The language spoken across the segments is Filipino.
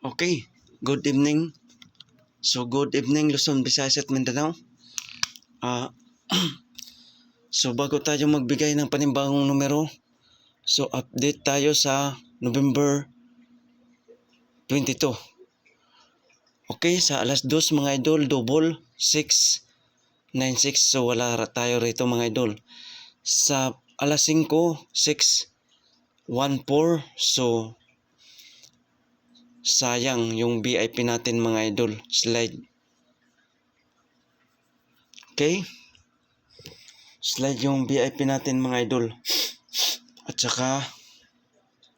Okay, good evening. So good evening Luzon, Visayas at Mindanao. Ah, so bago tayo magbigay ng panibagong numero, so update tayo sa November 22. Okay, sa alas 2 mga idol, double 696. So wala tayo rito mga idol. Sa alas 5, 614. So sayang yung VIP natin mga idol. Slide. Okay? Slide yung VIP natin mga idol. At saka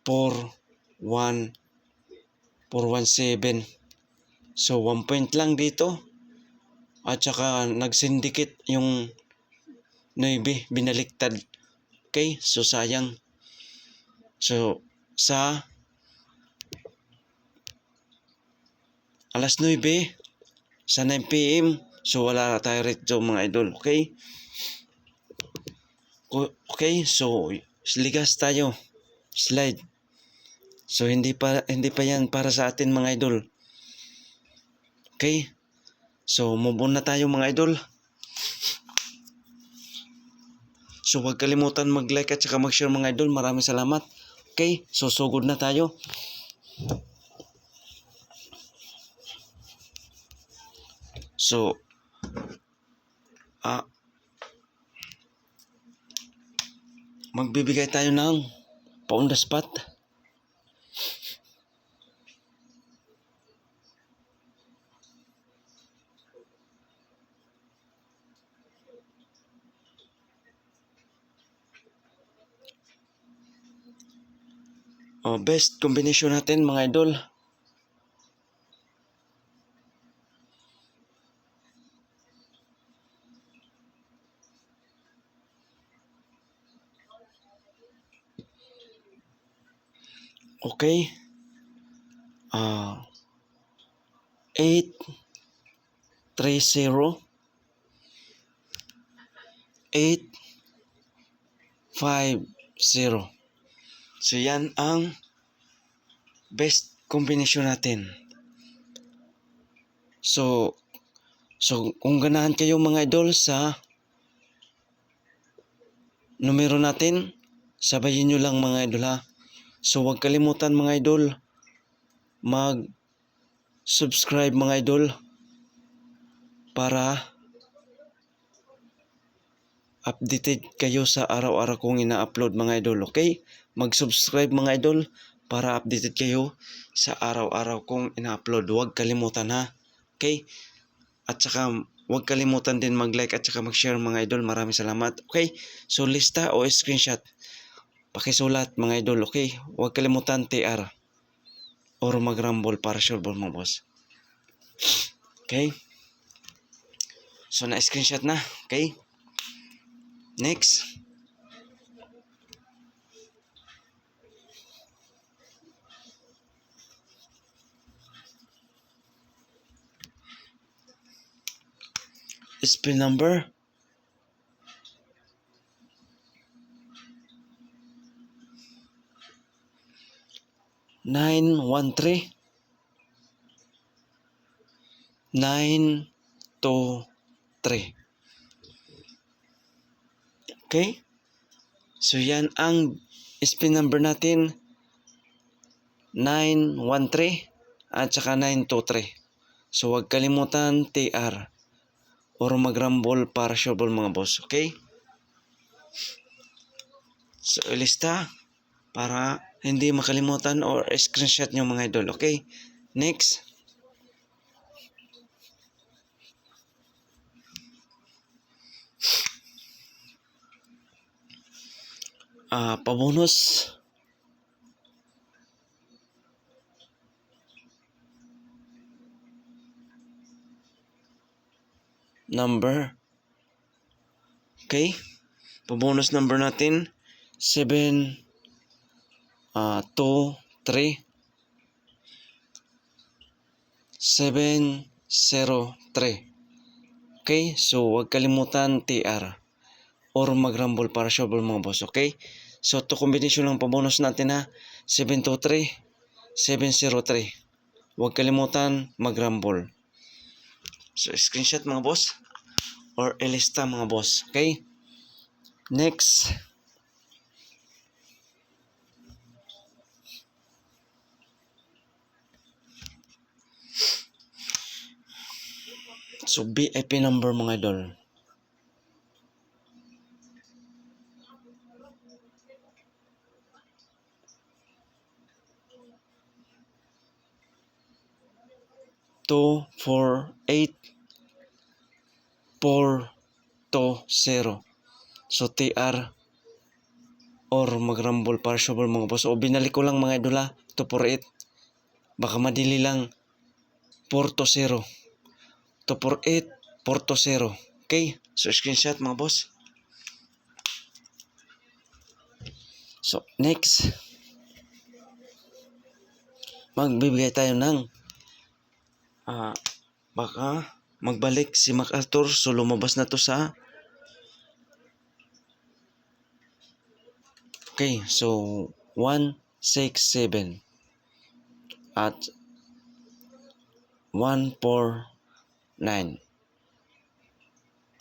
417. So 1 point lang dito. At saka nagsindikit yung 9, binaliktad. Okay? So sayang. So sa alas 9 sa 9 PM, so wala tayo rito mga idol. Okay? Okay, so ligas tayo. Slide. So hindi pa yan para sa atin mga idol. Okay? So move on na tayo mga idol. So huwag kalimutan mag-like at saka mag-share mga idol. Maraming salamat. Okay? So sugod na tayo. So magbibigay tayo ng on the spot. Best combination natin mga idol. Okay. 830 850. So yan ang best combination natin. So kung ganahan kayo mga idol sa numero natin, sabayin nyo lang mga idol ha. So huwag kalimutan mga idol mag-subscribe mga idol para updated kayo sa araw-araw kong ina-upload mga idol. Okay? Mag-subscribe mga idol para updated kayo sa araw-araw kong ina-upload. Huwag kalimutan ha. Okay? At saka huwag kalimutan din mag-like at saka mag-share mga idol. Maraming salamat. Okay? So lista o screenshot. Pakisulat mga idol. Okay? Huwag kalimutan TR or mag-rumble para sure ball mga boss. Okay? So na-screenshot na. Okay? Next. Spin number 913 923. Okay? So yan ang spin number natin, 913 at saka 923. So huwag kalimutan TR or mag-rumble para sure ball mga boss. Okay? So ilista para hindi makalimutan or screenshot nyo mga idol. Okay? Next. Pabonus. Number. Okay? Pabonus number natin 7 2 3 703. Okay? So huwag kalimutan TR or mag-rumble para sure mga boss. Okay? So to combination ng pabonus natin ha, 723 703. Huwag kalimutan mag-rumble. So, screenshot mga boss. Or ilista mga boss. Okay? Next. So, VIP number mga idol. Two, four, 8-4-2-0. So, TR or mag-rumble para sure mga boss. O, binalik ko lang mga idol ha. 248. Baka madili lang. 4-0. 248, 4-0. Okay? So, screenshot mga boss. So, next. Magbibigay tayo ng baka magbalik si MacArthur. So, lumabas na to sa okay, so 167 at 149.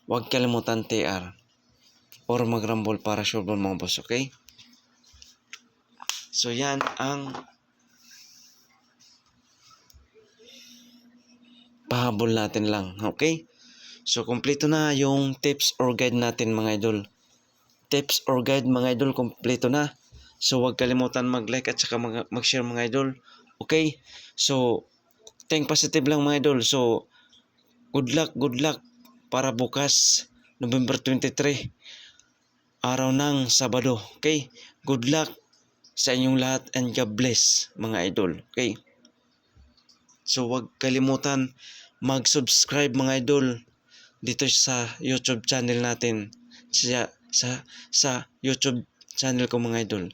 Huwag kalimutan TR or mag-rumble para sure mga boss, okay? So yan ang pahabol natin lang, okay? So kompleto na yung tips or guide natin mga idol. Tips or guide mga idol, kompleto na. So huwag kalimutan mag-like at saka mag-share mga idol. Okay? So think positive lang mga idol. So good luck para bukas November 23, araw ng Sabado. Okay? Good luck sa inyong lahat and God bless mga idol. Okay? So huwag kalimutan mag-subscribe mga idol dito sa YouTube channel natin. Sa YouTube channel ko mga idol.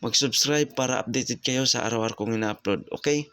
Mag-subscribe para updated kayo sa araw-araw kong ina-upload. Okay?